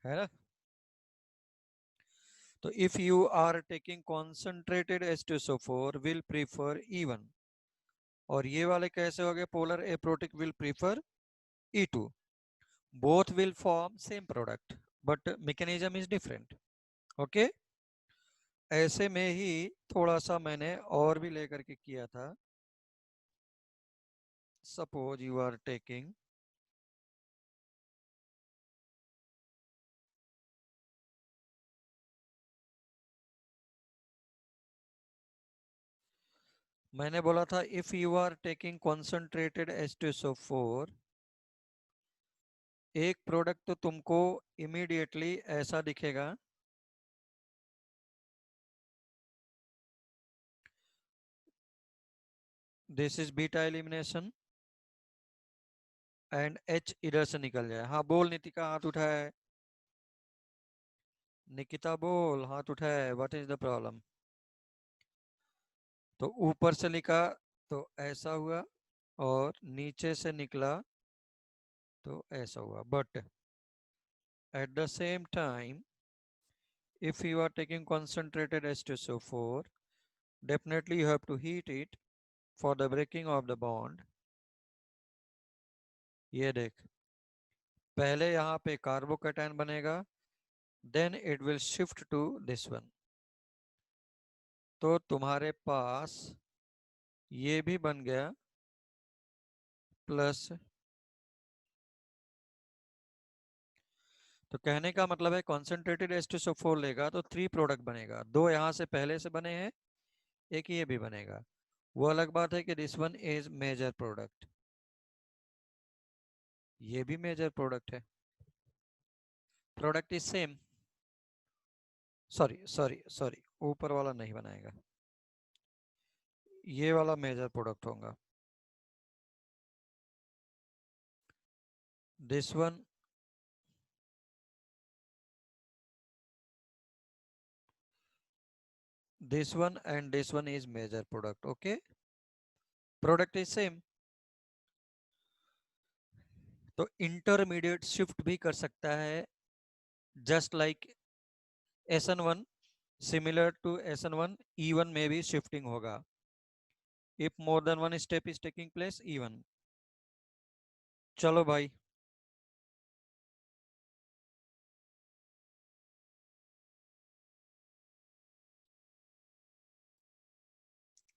है ना। तो if you are taking concentrated H2SO4 will prefer E1, और ये वाले कैसे हो गए, polar aprotic will prefer E2। Both will form same product but mechanism is different. Okay, ऐसे में ही थोड़ा सा मैंने और भी लेकर के किया था। सपोज यू आर टेकिंग मैंने बोला था if you are taking concentrated H2SO4, एक प्रोडक्ट तो तुमको इमीडिएटली ऐसा दिखेगा, this is beta elimination and H इधर से निकल जाए। हाँ बोल, नितिका हाथ उठाए, निकिता बोल हाथ उठाए, व्हाट इज द प्रॉब्लम। तो ऊपर से लिखा तो ऐसा हुआ, और नीचे से निकला तो ऐसा हुआ, but at the same time if you are taking concentrated H2SO4, definitely you have to heat it for the breaking of the bond। ये देख, पहले यहाँ पे कार्बोकैटायन बनेगा, then it will shift to this one. तो तुम्हारे पास ये भी बन गया प्लस। तो कहने का मतलब है कॉन्सेंट्रेटेड H2SO4 लेगा तो 3 प्रोडक्ट बनेगा, 2 यहाँ से पहले से बने हैं, एक ये भी बनेगा। वो अलग बात है कि this one is major product, ये भी मेजर प्रोडक्ट है, product is same. Sorry sorry sorry, ऊपर वाला नहीं बनाएगा, ये वाला मेजर प्रोडक्ट होगा। This one and this one is major product. Okay, product is same. तो इंटरमीडिएट शिफ्ट भी कर सकता है, just like SN1, similar to SN1 E1 में भी शिफ्टिंग होगा if more than one step is taking place E1। चलो भाई,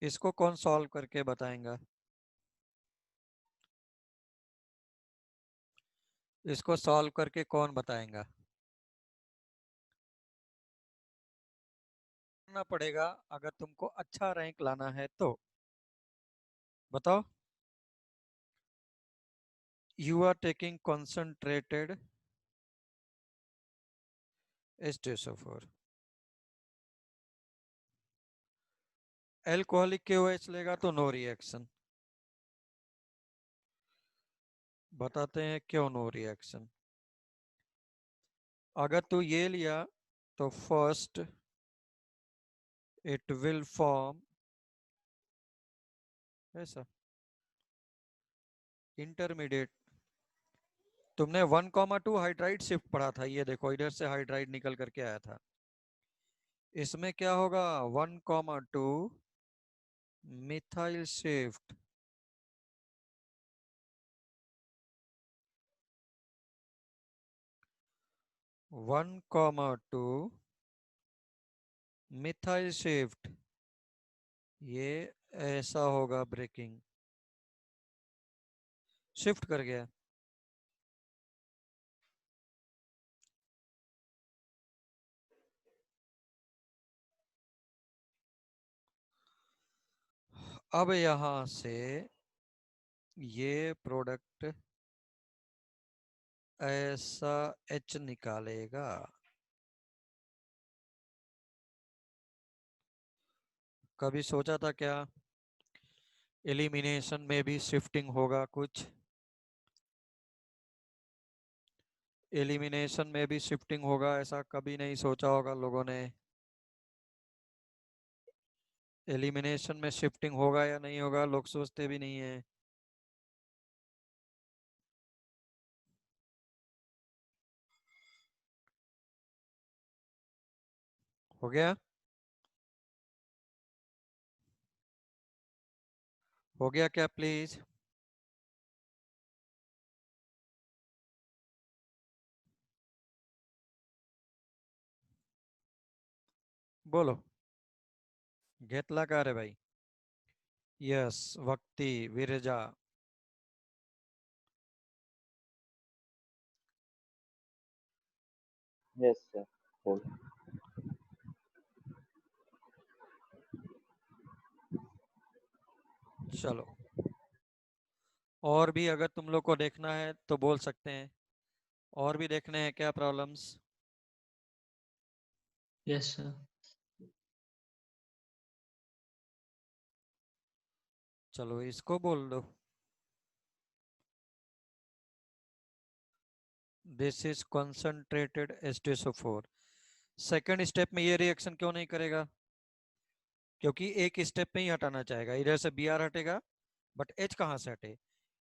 इसको कौन सॉल्व करके बताएगा, इसको सॉल्व करके कौन बताएगा। करना पड़ेगा अगर तुमको अच्छा रैंक लाना है तो। बताओ, you are taking concentrated H2SO4, alcoholic KOH लेगा तो नो रिएक्शन। बताते हैं क्यों नो रिएक्शन। अगर तू ये लिया तो फर्स्ट इट विल फॉर्म ऐसा इंटरमीडिएट। तुमने 1,2 हाइड्राइड शिफ्ट पढ़ा था, ये देखो इधर से हाइड्राइड निकल करके आया था। इसमें क्या होगा, 1,2 मिथाइल शिफ्ट, 1,2 मिथाइल शिफ्ट, ये ऐसा होगा ब्रेकिंग, शिफ्ट कर गया। अब यहां से ये प्रोडक्ट ऐसा H निकालेगा। कभी सोचा था क्या एलिमिनेशन में भी शिफ्टिंग होगा कुछ, एलिमिनेशन में भी शिफ्टिंग होगा, ऐसा कभी नहीं सोचा होगा लोगों ने। एलिमिनेशन में शिफ्टिंग होगा या नहीं होगा लोग सोचते भी नहीं है। हो गया? हो गया क्या प्लीज? बोलो। घेतला का रे भाई? यस, वक्ती, विरजा। Yes, sir. Cool. चलो, और भी अगर तुम लोग को देखना है तो बोल सकते हैं। और भी देखने हैं क्या प्रॉब्लम्स? Yes, sir. चलो इसको बोल दो। This is concentrated H2SO4। Second step में ये रिएक्शन क्यों नहीं करेगा? क्योंकि एक स्टेप में ही हटाना चाहेगा। इधर से Br हटेगा, बट H कहाँ से हटे?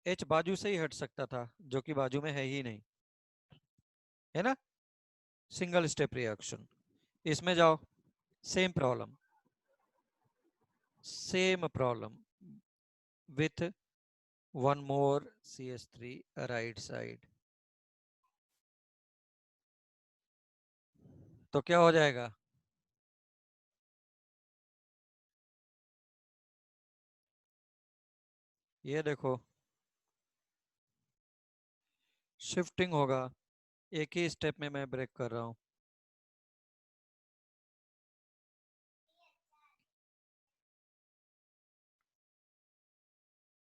H बाजू से ही हट सकता था, जो कि बाजू में है ही नहीं, है ना? Single step reaction. इसमें जाओ, same problem, same problem with one more CH3 right side. तो क्या हो जाएगा? ये देखो, शिफ्टिंग होगा। एक ही स्टेप में मैं ब्रेक कर रहा हूं।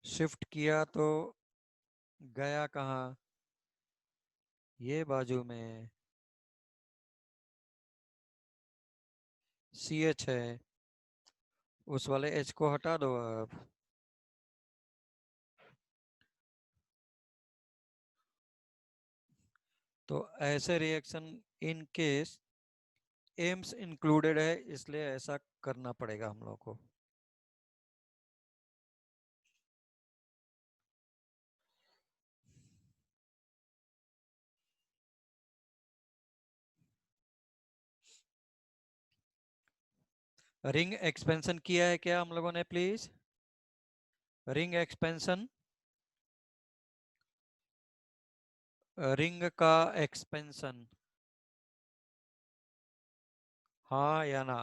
शिफ्ट किया तो गया कहाँ? ये बाजू में CH है, उस वाले H को हटा दो अब। तो ऐसे reaction in case AIIMS included है, इसलिए ऐसा करना पड़ेगा हम लोग को। रिंग एक्सपेंशन किया है क्या हम लोगों ने प्लीज? रिंग एक्सपेंशन, रिंग का एक्सपेंशन, हाँ या ना?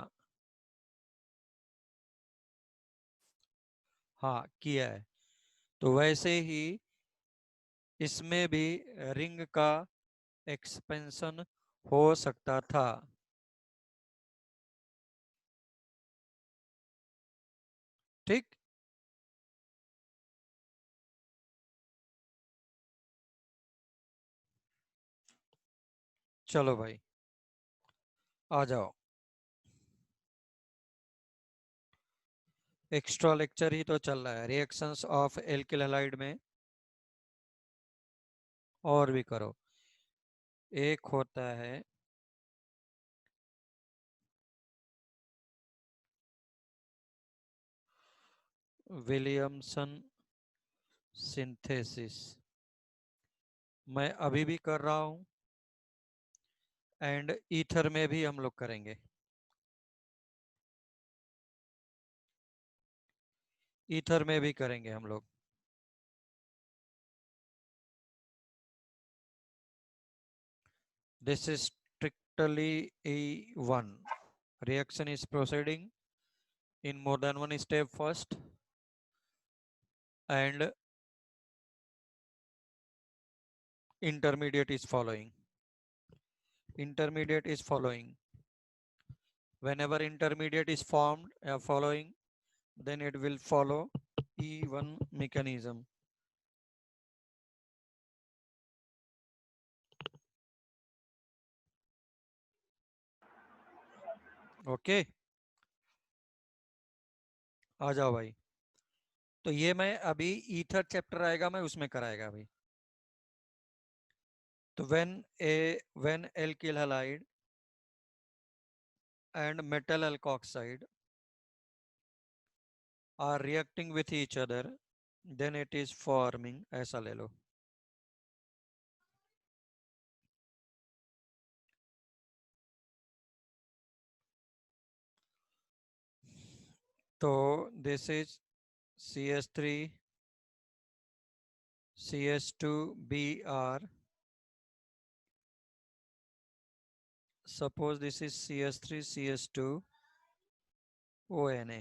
हाँ किया है। तो वैसे ही इसमें भी रिंग का एक्सपेंशन हो सकता था। ठीक। चलो भाई, आ जाओ। एक्स्ट्रा लेक्चर ही तो चल रहा है रिएक्शंस ऑफ एल्किल हैलाइड में। और भी करो। एक होता है विलियमसन सिंथेसिस, मैं अभी भी कर रहा हूं, एंड ईथर में भी हम लोग करेंगे। ईथर में भी करेंगे हम लोग। This is strictly A1. Reaction is proceeding in more than one step first, and intermediate is following. Intermediate is following. Whenever intermediate is formed following, then it will follow E1 mechanism. Okay, आ जाओ भाई। तो ये मैं अभी ether chapter आएगा, मैं उसमें कराएगा भाई। तो when alkyl halide and metal alkoxide are reacting with each other, then it is forming, ऐसा ले लो। तो this is CH3 CH2 Br. Suppose this is CH3 CH2 ONA.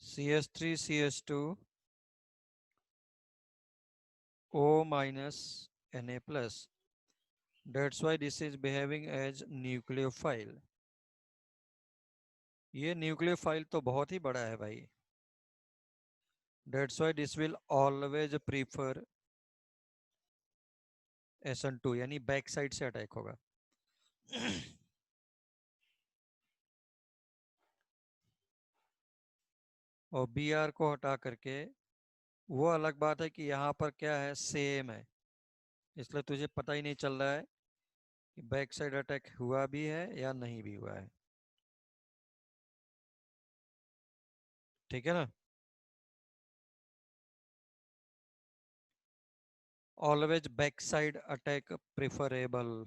CH3 CH2 O minus Na plus. That's why this is behaving as nucleophile. ये nucleophile तो बहुत ही बड़ा है भाई. That's why this will always prefer SN2, यानी back side से attack होगा. और Br को हटा करके वो अलग बात है कि यहाँ पर क्या है, सेम है, इसलिए तुझे पता ही नहीं चल रहा है कि बैक साइड अटैक हुआ भी है या नहीं भी हुआ है. ठीक है ना. Always back side attack preferable.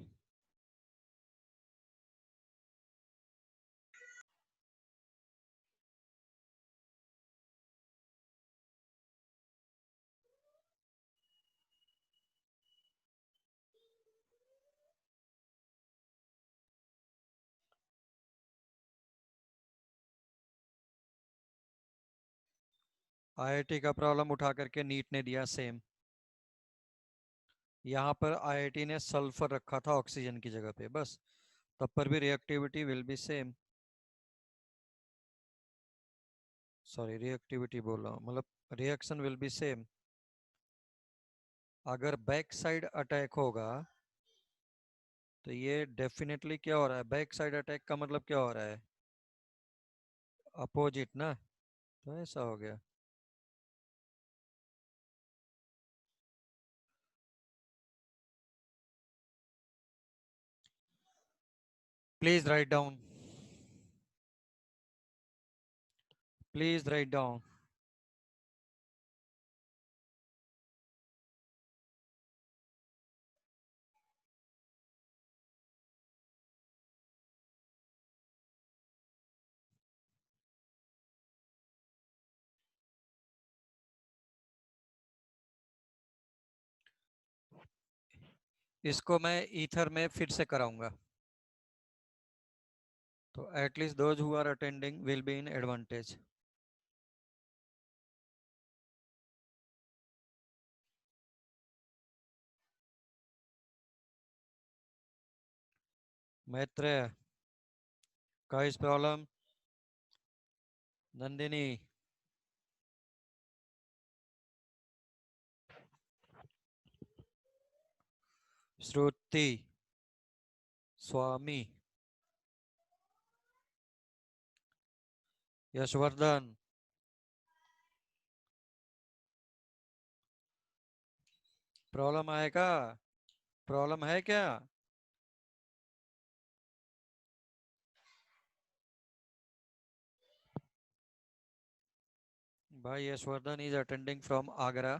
IIT का प्रॉब्लम उठा करके नीट ने दिया सेम. यहाँ पर IIT ने सल्फर रखा था ऑक्सीजन की जगह पे, बस तब पर भी reactivity will be same. Sorry, reactivity बोल रहा हूँ, मतलब रिएक्शन विल बी सेम. अगर बैक साइड अटैक होगा तो ये डेफिनेटली क्या हो रहा है, बैक साइड अटैक का मतलब क्या हो रहा है, अपोजिट ना. तो ऐसा हो गया. Please write down, please write down. इसको मैं ईथर में फिर से कराऊंगा, तो at least those who are attending will be in advantage. Maitreya, guys problem. Nandini, Shruti, Swami, Yashvardhan, problem आएगा, प्रॉब्लम है क्या. भाई Yashvardhan is attending from Agra.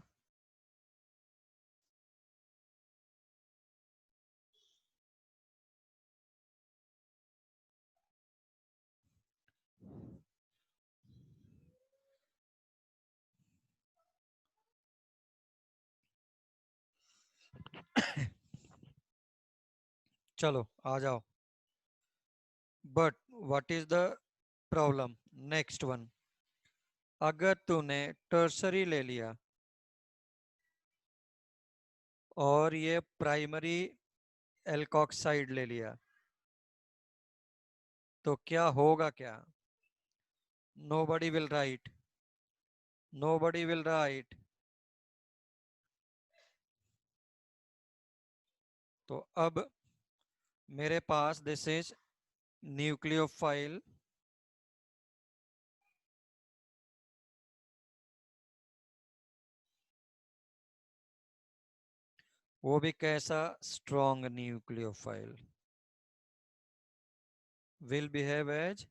चलो आ जाओ. But what is the problem, next one. अगर तूने टर्सरी ले लिया और ये प्राइमरी एल्कोक्साइड ले लिया, तो क्या होगा क्या. Nobody will write, nobody will write. तो अब मेरे पास दिस इज न्यूक्लियोफाइल, वो भी कैसा, strong nucleophile, will behave as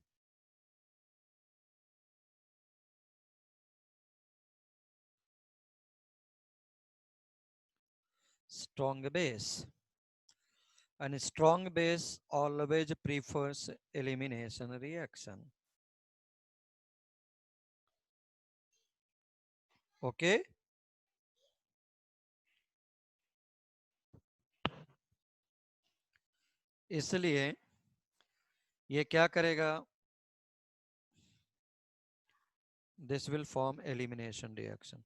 strong base. and strong base always prefers elimination reaction. Okay, इसलिए ये क्या करेगा, this will form elimination reaction.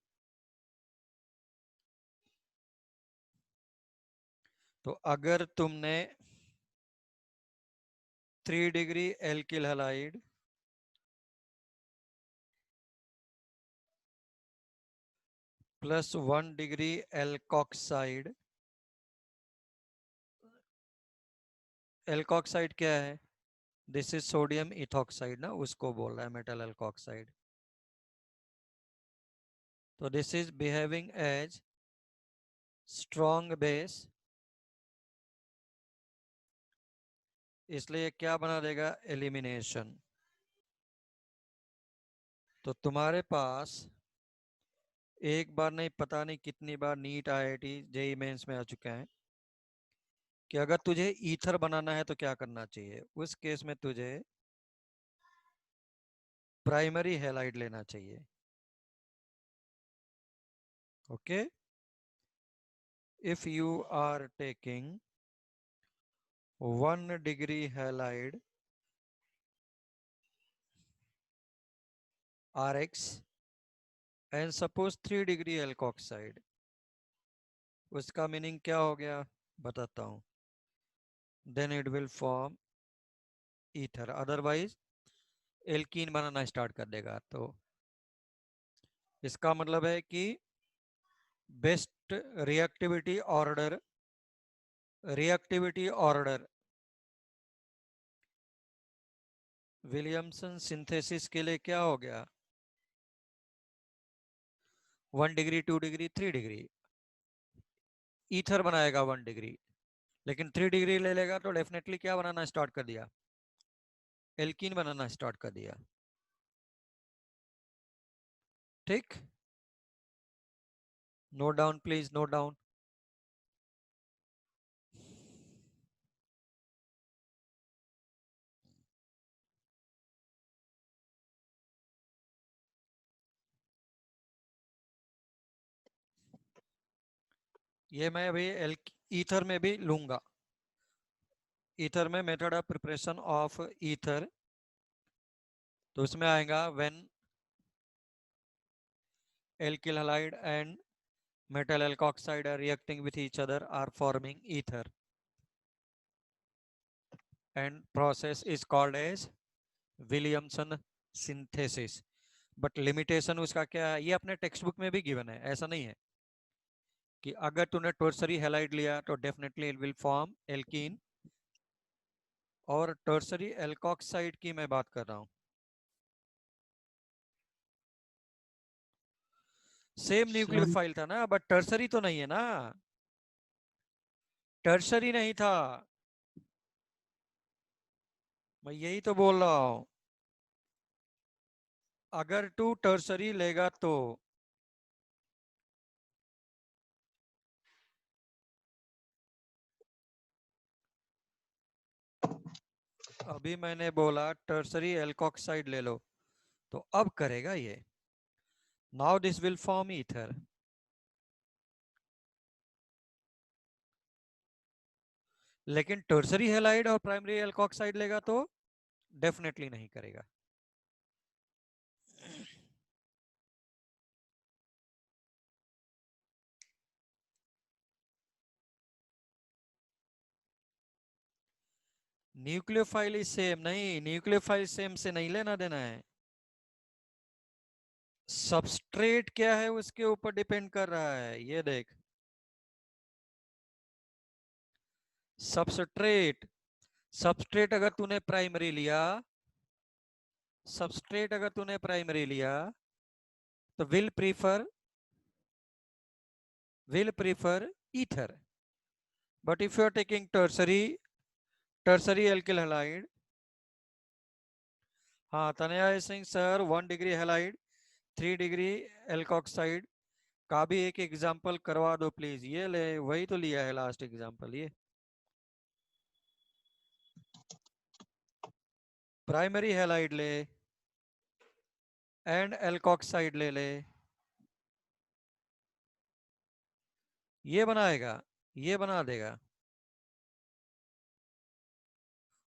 तो अगर तुमने 3 degree alkyl halide plus 1 degree alkoxide, alkoxide क्या है, दिस इज सोडियम इथॉक्साइड ना, उसको बोल रहा है मेटल एल्कोक्साइड. तो this is behaving as strong base, इसलिए क्या बना देगा, एलिमिनेशन. तो तुम्हारे पास एक बार नहीं, पता नहीं कितनी बार नीट आईआईटी जेई मेंस में आ चुका है कि अगर तुझे ईथर बनाना है तो क्या करना चाहिए. उस केस में तुझे प्राइमरी हैलाइड लेना चाहिए. Okay, if you are taking 1 degree halide RX and suppose 3 degree alkoxide, उसका मीनिंग क्या हो गया बताता हूं. Then it will form ether, otherwise alkene बनाना स्टार्ट कर देगा. तो इसका मतलब है कि best reactivity order Williamson synthesis के लिए क्या हो गया, 1 डिग्री 2 डिग्री 3 डिग्री. ईथर बनाएगा 1 डिग्री, लेकिन 3 डिग्री ले लेगा तो डेफिनेटली क्या बनाना स्टार्ट कर दिया, एल्कीन बनाना स्टार्ट कर दिया. ठीक, note down please, note down. ये मैं अभी ईथर में भी लूंगा. ईथर में method of preparation of ether, तो उसमें आएगा when alkyl halide and metal alkoxide are reacting with each other are forming ether, and process is called as Williamson synthesis. But limitation उसका क्या है, ये अपने टेक्स्ट बुक में भी गिवन है. ऐसा नहीं है कि अगर तूने टर्सरी हैलाइड लिया तो definitely it will form alkene, और टर्सरी एल्कोक्साइड की मैं बात कर रहा हूं. सेम न्यूक्लियोफाइल था ना, बट टर्सरी तो नहीं है ना, टर्सरी नहीं था. मैं यही तो बोल रहा हूं, अगर तू टर्सरी लेगा तो अभी मैंने बोला टर्सरी एल्कोक्साइड ले लो, तो अब करेगा ये, now this will form ether. लेकिन टर्सरी हैलाइड और प्राइमरी एल्कोक्साइड लेगा तो डेफिनेटली नहीं करेगा. न्यूक्लियोफाइल इज सेम नहीं, न्यूक्लियोफाइल सेम से नहीं लेना देना है. सबस्ट्रेट क्या है उसके ऊपर डिपेंड कर रहा है. ये देख, सबस्ट्रेट सबस्ट्रेट अगर तूने प्राइमरी लिया, सबस्ट्रेट अगर तूने प्राइमरी लिया तो will prefer ether. But if you are taking tertiary alkyl halide, हाँ Tanaya Singh sir, 1 degree halide 3 degree alkoxide का भी एक एग्जांपल करवा दो प्लीज. ये ले, वही तो लिया है लास्ट एग्जांपल ये. प्राइमरी हैलाइड ले एंड एल्कोक्साइड ले ले, ये बनाएगा, ये बना देगा,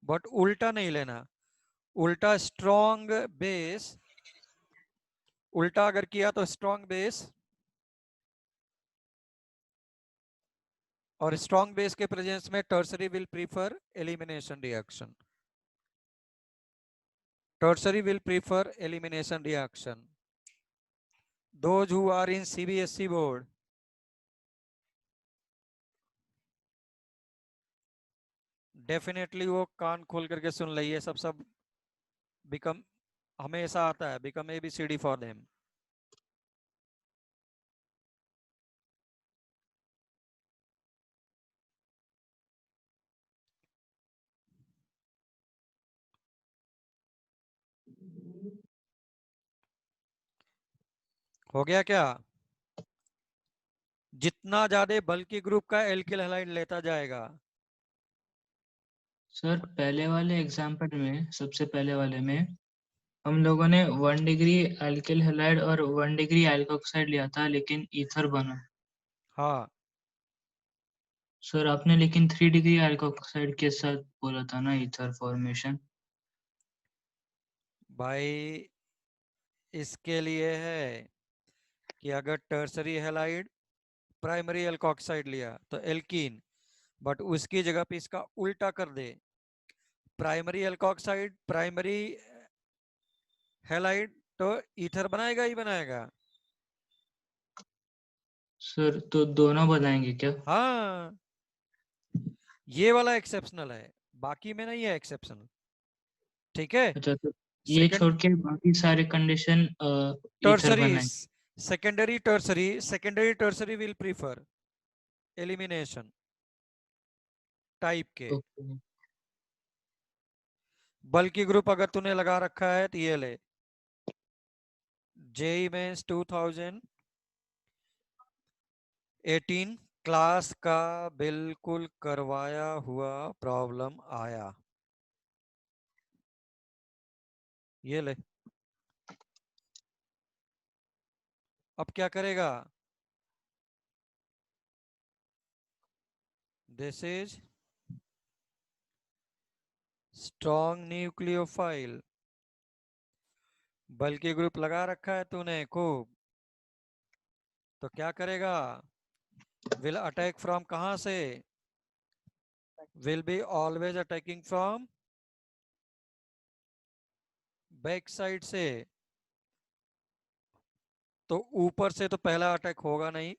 बट उल्टा नहीं लेना। उल्टा स्ट्रॉन्ग बेस, उल्टा अगर किया तो स्ट्रॉन्ग बेस, और स्ट्रॉन्ग बेस के प्रेजेंस में tertiary will prefer elimination reaction, tertiary will prefer elimination reaction. Those who are in CBSE board, definitely वो कान खोल करके सुन ली, ये सब बिकम हमेशा आता है, बिकम ABCD फॉर देम। हो गया क्या? जितना ज्यादा बल्कि ग्रुप का एल्किल हैलाइड लेता जाएगा। सर पहले वाले एग्जाम्पल में, सबसे पहले वाले में हम लोगों ने 1 डिग्री एल्किल हैलाइड और 1 डिग्री एल्कोक्साइड लिया था, लेकिन ईथर बना। हाँ सर आपने लेकिन 3 डिग्री एल्कोक्साइड के साथ बोला था ना ईथर फॉर्मेशन। भाई, इसके लिए है कि अगर टर्सरी हैलाइड प्राइमरी एल्कोक्साइड लिया तो एल्कीन, बट उसकी जगह पे इसका उल्टा कर दे, प्राइमरी एल्कोक्साइड प्राइमरी हैलाइड, तो ईथर बनाएगा ही बनाएगा। सर तो दोनों बनाएंगे क्या? हाँ, ये वाला एक्सेप्शनल है, बाकी में नहीं है एक्सेप्शनल। ठीक है। अच्छा, तो ये सेकंड, छोड़ के बाकी सारे कंडीशन ईथर टर्सरी, बनाएंगे। Secondary tertiary will prefer elimination type के। ओके। बल्कि ग्रुप अगर तूने लगा रखा है तो ये ले, जेई मेंस 2018 क्लास का बिल्कुल करवाया हुआ प्रॉब्लम आया, ये ले। अब क्या करेगा? दिस इज स्ट्रॉन्ग न्यूक्लियोफाइल, बल्कि ग्रुप लगा रखा है तूने खूब, तो क्या करेगा? विल अटैक फ्रॉम कहां से? Will be always attacking from back side से। तो ऊपर से तो पहला अटैक होगा नहीं,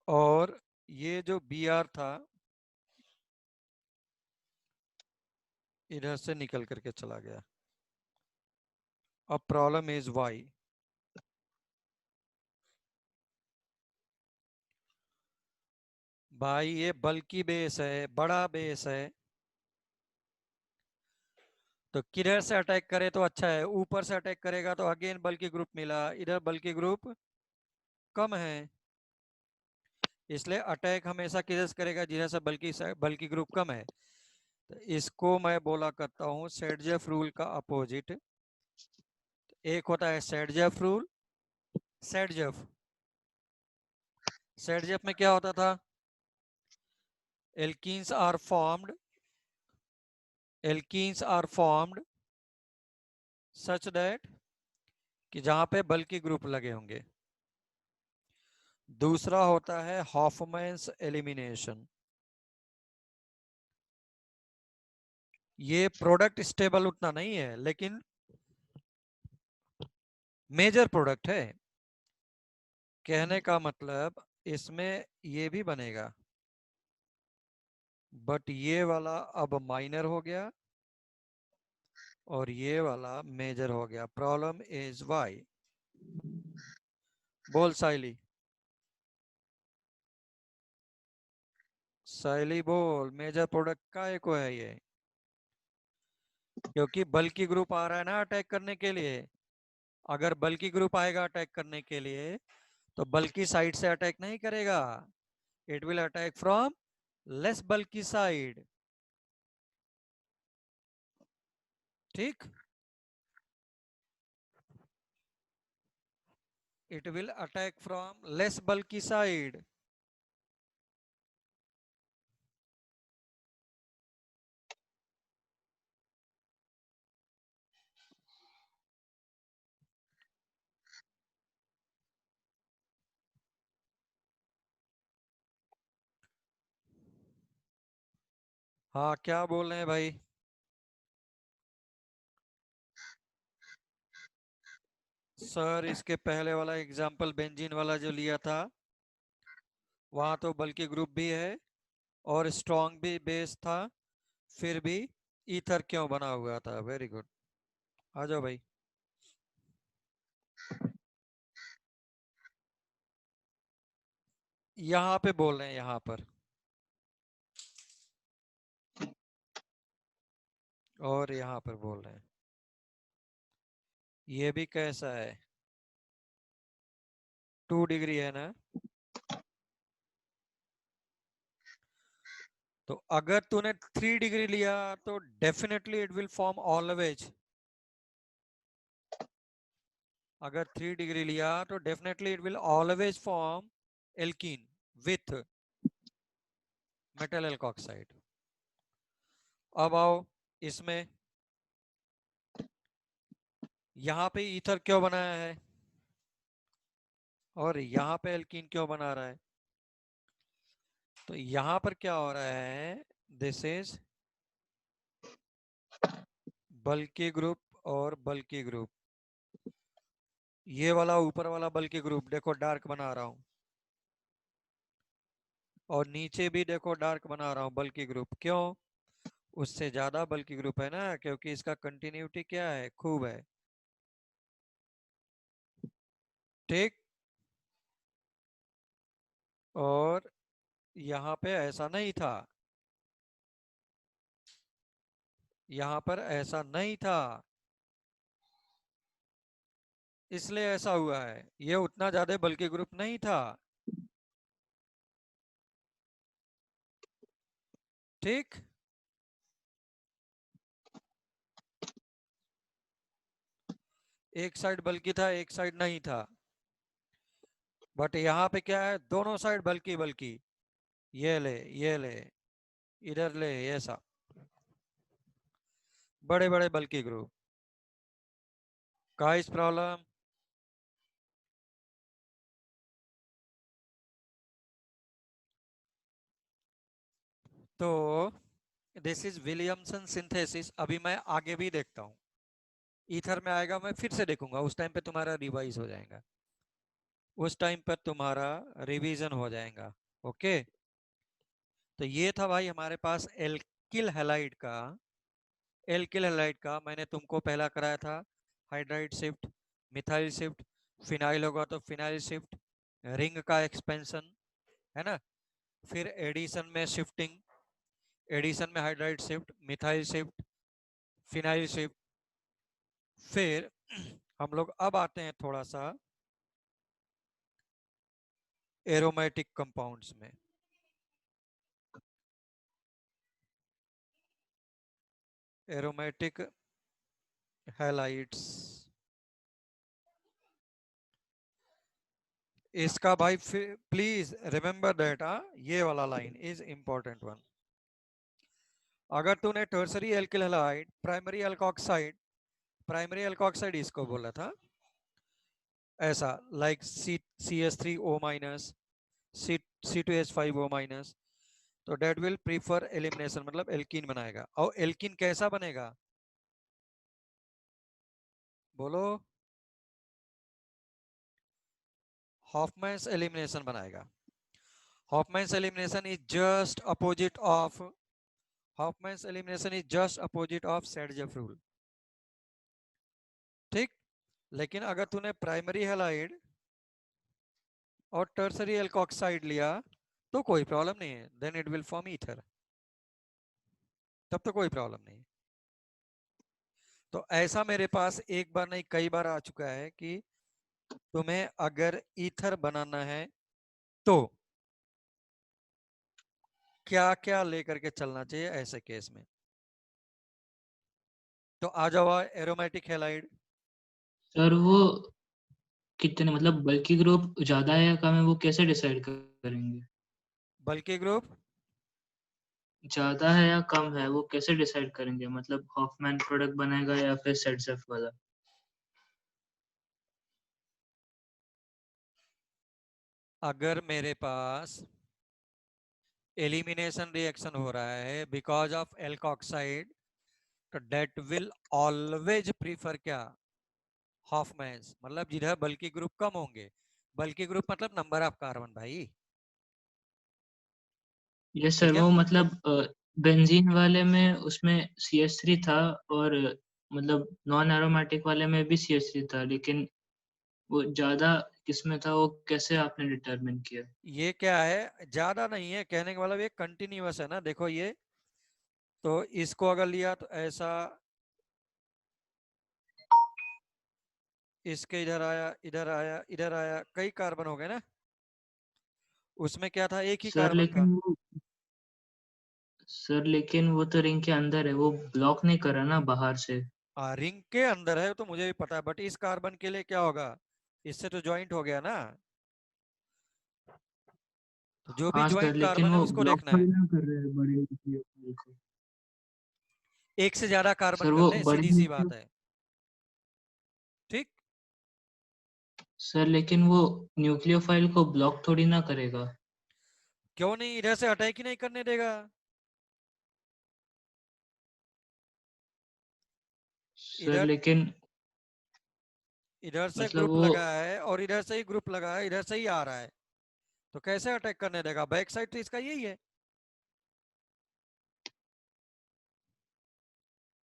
और ये जो BR था इधर से निकल करके चला गया। अब प्रॉब्लम इज वाई। भाई ये बल्कि बेस है, बड़ा बेस है, तो किधर से अटैक करे तो अच्छा है? ऊपर से अटैक करेगा तो अगेन बल्कि ग्रुप मिला, इधर बल्कि ग्रुप कम है, इसलिए अटैक हमेशा किधर से करेगा? जिधर से बल्कि ग्रुप कम है। तो इसको मैं बोला करता हूँ सेडजेफ रूल का अपोजिट। एक होता है सेडजेफ रूल, सेडजेफ, सेडजेफ में क्या होता था? Alkenes are formed, alkenes are formed such that कि जहां पे बल्कि ग्रुप लगे होंगे। दूसरा होता है हॉफमैन्स एलिमिनेशन, ये प्रोडक्ट स्टेबल उतना नहीं है लेकिन मेजर प्रोडक्ट है। कहने का मतलब इसमें ये भी बनेगा, बट ये वाला अब माइनर हो गया और ये वाला मेजर हो गया। Problem is Y. बोल साइली, साइली बोल, मेजर प्रोडक्ट का एक है ये, क्योंकि बल्कि ग्रुप आ रहा है ना अटैक करने के लिए। अगर बल्कि ग्रुप आएगा अटैक करने के लिए तो बल्कि साइड से अटैक नहीं करेगा, it will attack from less बल्कि साइड। ठीक, it will attack from less bulky side. हाँ क्या बोल रहे हैं भाई? सर इसके पहले वाला एग्जाम्पल बेंजीन वाला जो लिया था, वहां तो बल्कि ग्रुप भी है और स्ट्रॉन्ग भी बेस था, फिर भी ईथर क्यों बना हुआ था? वेरी गुड, आ जाओ भाई। यहाँ पे बोल रहे हैं, यहाँ पर, और यहाँ पर बोल रहे हैं। ये भी कैसा है? 2 डिग्री है ना? तो अगर तूने 3 डिग्री लिया तो definitely it will form always. अगर 3 डिग्री लिया तो definitely it will always form alkene with metal alkoxide. अब आओ इसमें, यहाँ पे ईथर क्यों बनाया है और यहाँ पे एल्कीन क्यों बना रहा है? तो यहाँ पर क्या हो रहा है, दिस इज बल्कि ग्रुप और बल्कि ग्रुप। ये वाला ऊपर वाला बल्कि ग्रुप देखो डार्क बना रहा हूं, और नीचे भी देखो डार्क बना रहा हूं बल्कि ग्रुप। क्यों? उससे ज्यादा बल्कि ग्रुप है ना, क्योंकि इसका कंटिन्यूटी क्या है, खूब है। ठीक, और यहाँ पे ऐसा नहीं था, यहाँ पर ऐसा नहीं था, इसलिए ऐसा हुआ है। ये उतना ज्यादा बल्कि ग्रुप नहीं था। ठीक, एक साइड बल्कि था, एक साइड नहीं था, बट यहाँ पे क्या है, दोनों साइड बल्कि बल्कि। ये ले, ये ले, इधर ले, ये सब बड़े बड़े बल्कि ग्रुप। का इस प्रॉब्लम? तो दिस इज विलियमसन सिंथेसिस। अभी मैं आगे भी देखता हूँ, ईथर में आएगा, मैं फिर से देखूंगा, उस टाइम पे तुम्हारा रिवाइज हो जाएगा, उस टाइम पर तुम्हारा रिवीजन हो जाएगा। ओके, तो ये था भाई हमारे पास एल्किल हैलाइड का। एल्किल हैलाइड का मैंने तुमको पहला कराया था hydride shift, methyl shift, phenyl होगा तो फिनाइल शिफ्ट, रिंग का एक्सपेंशन, है ना, फिर एडिशन में शिफ्टिंग, एडिशन में hydride shift, methyl shift, phenyl shift. फिर हम लोग अब आते हैं थोड़ा सा एरोमेटिक कंपाउंड्स में। एरोमेटिक हैलाइड्स, इसका भाई प्लीज रिमेंबर दैट, ये वाला लाइन इज इंपॉर्टेंट वन। अगर तूने tertiary alkyl halide, primary alkoxide, primary alkoxide इसको बोला था ऐसा, लाइक C H3O-, C2H5O-, तो डेट विल प्रीफर एलिमिनेशन, मतलब एल्कीन बनाएगा। और एल्कीन कैसा बनेगा, बोलो? हॉफमैन्स एलिमिनेशन बनाएगा। Hofmann's elimination is just opposite of, Hofmann's elimination is just opposite of Saytzeff rule. ठीक, लेकिन अगर तूने प्राइमरी हैलाइड और टर्सरी एल्कोक्साइड लिया तो कोई प्रॉब्लम नहीं है, then it will form ether, तब तो कोई प्रॉब्लम नहीं। तो ऐसा मेरे पास एक बार नहीं कई बार आ चुका है कि तुम्हें अगर ईथर बनाना है तो क्या क्या लेकर के चलना चाहिए ऐसे केस में। तो आ जाओ एरोमेटिक हैलाइड। सर वो कितने मतलब बल्कि ग्रुप ज्यादा है या कम है वो कैसे डिसाइड करेंगे? बल्कि ग्रुप ज्यादा है या कम है वो कैसे डिसाइड करेंगे? मतलब हॉफमैन प्रोडक्ट बनेगा या फिर सेट्सएफ वाला? अगर मेरे पास एलिमिनेशन रिएक्शन हो रहा है बिकॉज ऑफ एल्कोक्साइड, तो डेट विल ऑलवेज प्रीफर क्या, हॉफमैन्स, मतलब जिधर बल्कि ग्रुप कम होंगे। बल्कि ग्रुप मतलब नंबर ऑफ कार्बन भाई। यस सर, ठीक है। वो मतलब बेंजीन वाले में उसमें CH3 था, और मतलब नॉन एरोमेटिक वाले में भी CH3 था, लेकिन वो ज्यादा किसमें था वो कैसे आपने डिटरमिन किया? ये क्या है, ज्यादा नहीं है कहने का मतलब, ये कंटिन्यूअस है ना, देखो ये। तो इसको अगर लिया तो ऐसा, इसके इधर आया, इधर आया, इधर आया, कई कार्बन हो गए ना। उसमें क्या था, एक ही सर कार्बन था। लेकिन वो तो रिंग के अंदर है, वो ब्लॉक नहीं कर रहा ना बाहर से। रिंग के अंदर है तो मुझे भी पता है, बट इस कार्बन के लिए क्या होगा, इससे तो ज्वाइंट हो गया ना। तो जो भी हाँ सर, ज्वाइंट लेकिन कार्बन है वो उसको ब्लॉक देखना थोड़ी है। ना कर रहे हैं बड़े न्यूक्लियोफाइल को। एक से ज्यादा कार्बन सर कर वो ले, बड़े सीधी सी बात न्यूक्लियो है। ठीक। सर लेकिन वो न्यूक्लियोफाइल को ब्लॉक थोड़ी ना करेगा। क्यों नहीं, इधर से अटैक ही नहीं करने देगा। सर इधर, लेकिन इधर से मतलब ग्रुप वो लगा है और इधर से ही ग्रुप लगा है, इधर से ही आ रहा है। तो कैसे अटैक करने देगा, बैक साइड तो इसका यही है।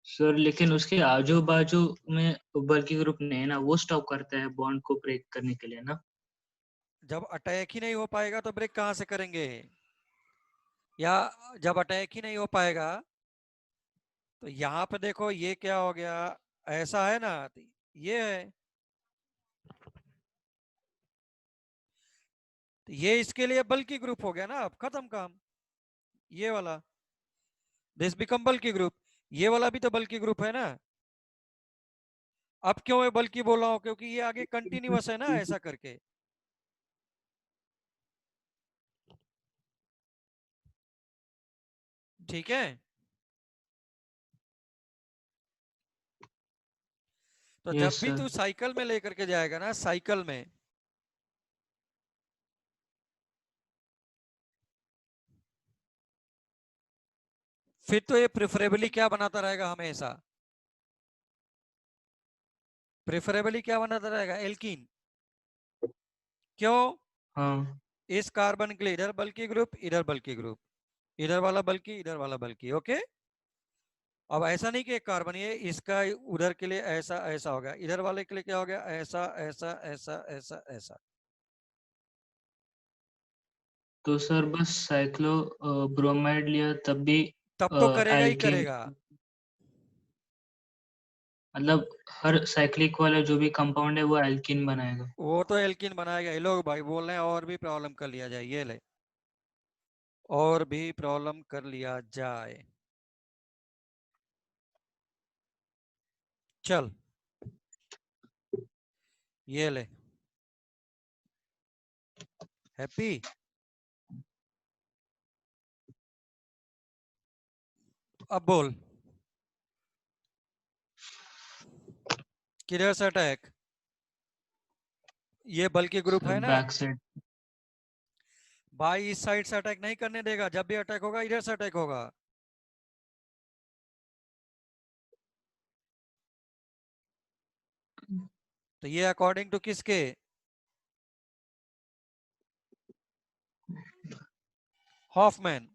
सर लेकिन उसके आजू बाजू में बल्कि ग्रुप नहीं है ना, वो स्टॉप करता है बॉन्ड को ब्रेक करने के लिए ना। जब अटैक ही नहीं हो पाएगा तो ब्रेक कहाँ से करेंगे, या जब अटैक ही नहीं हो पाएगा, तो यहाँ पे देखो ये क्या हो गया, ऐसा है ना, तो ये है, तो ये इसके लिए बल्कि ग्रुप हो गया ना, अब खत्म काम। ये वाला, दिस बिकम बल्कि ग्रुप। ये वाला भी तो बल्कि ग्रुप है ना। अब क्यों मैं बल्कि बोल रहा हूँ, क्योंकि ये आगे कंटिन्यूअस है ना, ऐसा करके। ठीक है। तो जब यस भी सर। तू साइकिल में लेकर के जाएगा ना, साइकिल में, फिर तो ये प्रेफरेबली क्या बनाता रहेगा हमेशा, प्रेफरेबली क्या बनाता रहेगा, एल्कीन। क्यों, हाँ इस कार्बन के लिए इधर बल्कि ग्रुप, इधर बल्कि ग्रुप, इधर वाला बल्कि, इधर वाला बल्कि, ओके। अब ऐसा नहीं कि एक कार्बन, ये इसका उधर के लिए ऐसा ऐसा हो गया, इधर वाले के लिए क्या हो गया, ऐसा ऐसा ऐसा ऐसा ऐसा। तो सर बस साइक्लो ब्रोमाइड लिया तब भी तब तो करेगा ही एल्केन, करेगा। मतलब हर साइक्लिक वाला जो भी कंपाउंड है वो एल्कीन बनाएगा। वो तो एल्कीन बनाएगा। ये लोग भाई बोल रहे हैं और भी प्रॉब्लम कर लिया जाए, ये ले, और भी प्रॉब्लम कर लिया जाए। चल, ये ले, हैप्पी। अब बोल, किधर से अटैक, ये बल्कि ग्रुप सर है ना। Back side. भाई इस साइड से अटैक नहीं करने देगा, जब भी अटैक होगा इधर से अटैक होगा। तो ये अकॉर्डिंग टू किसके, हॉफमैन।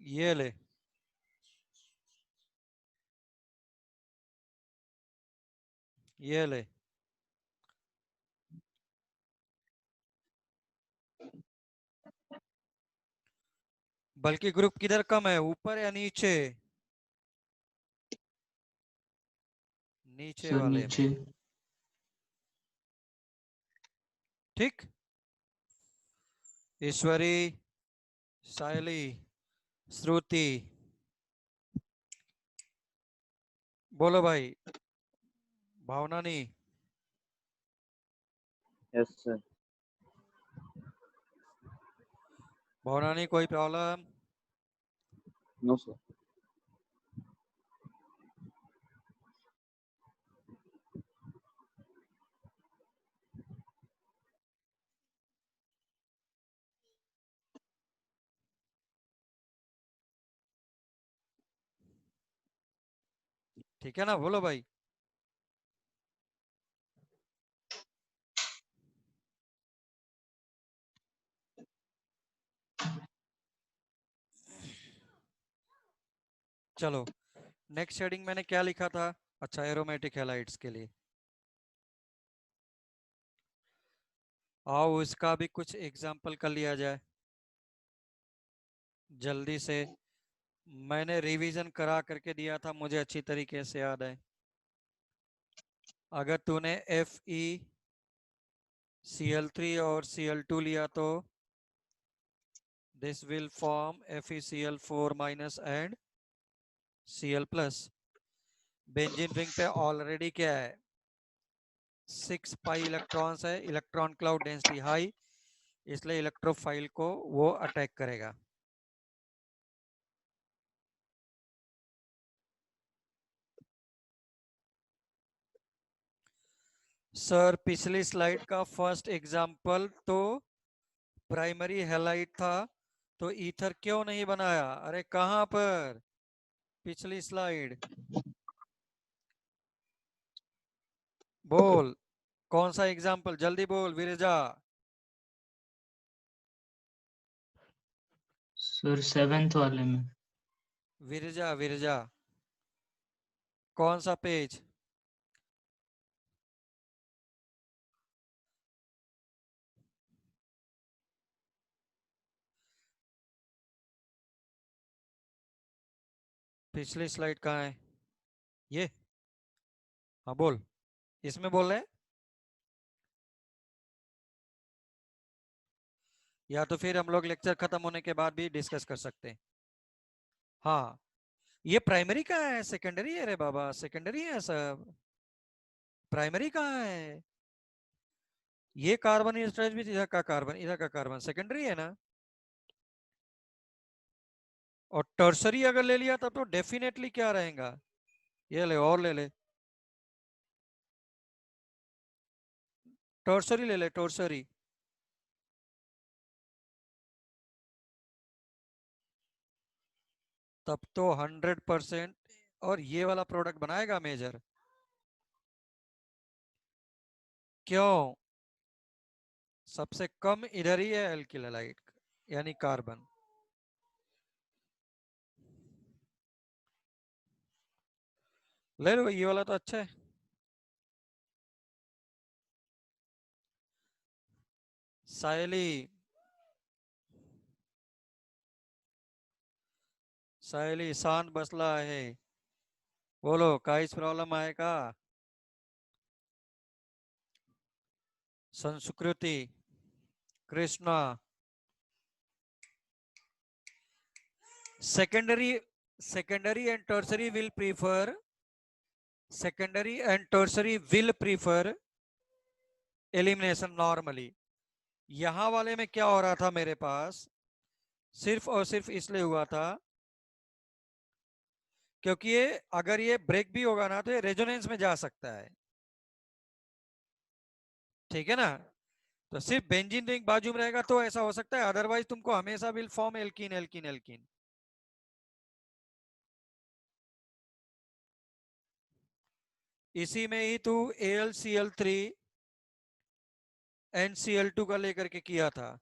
ये ले, ये ले, बल्कि ग्रुप किधर कम है, ऊपर या नीचे, नीचे सर वाले में। नीचे। ठीक। ईश्वरी, सायली, श्रुति, बोलो भाई। Bhavnani, yes sir. भावनानी कोई प्रॉब्लम? No sir. ठीक है ना, बोलो भाई। चलो, नेक्स्ट शेडिंग मैंने क्या लिखा था? अच्छा, एरोमेटिक हैलाइड्स के लिए। आओ इसका भी कुछ एग्जाम्पल कर लिया जाए जल्दी से। मैंने रिवीजन करा करके दिया था, मुझे अच्छी तरीके से याद है। अगर तूने FeCl3 और Cl2 लिया तो this will form FeCl4 minus and Cl plus. Benzene ring पे ऑलरेडी क्या है? 6 पाई इलेक्ट्रॉन्स है, इलेक्ट्रॉन क्लाउड डेंसिटी हाई, इसलिए इलेक्ट्रोफाइल को वो अटैक करेगा। सर पिछली स्लाइड का फर्स्ट एग्जाम्पल तो प्राइमरी हैलाइड था, तो ईथर क्यों नहीं बनाया? अरे कहां पर? पिछली स्लाइड बोल, कौन सा एग्जाम्पल? जल्दी बोल विरजा। सर 7th वाले में। विरजा, विरजा, कौन सा पेज? पिछली स्लाइड कहाँ है? ये, हाँ बोल, इसमें बोल रहे हैं या तो फिर हम लोग लेक्चर खत्म होने के बाद भी डिस्कस कर सकते हैं। हाँ, ये प्राइमरी कहाँ है? सेकेंडरी है रे बाबा, सेकेंडरी है सब। प्राइमरी कहाँ है? ये कार्बन भी इधर का कार्बन, इधर का कार्बन सेकेंडरी है ना। और टर्सरी अगर ले लिया तब तो डेफिनेटली क्या रहेगा? ये ले और ले ले, टर्सरी ले ले, टर्सरी। तब तो 100%। और ये वाला प्रोडक्ट बनाएगा मेजर। क्यों? सबसे कम इधर ही है एल्किल हैलाइड, यानी कार्बन। ले लो, ये वाला तो अच्छा है। सायली, सायली शांत बसला है, बोलो काहीच प्रॉब्लम आहे का? संस्कृति, Krishna, secondary secondary and tertiary will prefer secondary and tertiary will prefer elimination normally। यहां वाले में क्या हो रहा था मेरे पास? सिर्फ और सिर्फ इसलिए हुआ था क्योंकि ये अगर ये ब्रेक भी होगा ना तो ये रेजोनेंस में जा सकता है। ठीक है ना? तो सिर्फ बेंजीन रिंग बाजू में रहेगा तो ऐसा हो सकता है, अदरवाइज तुमको हमेशा will form alkene alkene alkene. इसी में ही तू AlCl3 NCl2 का लेकर के किया था।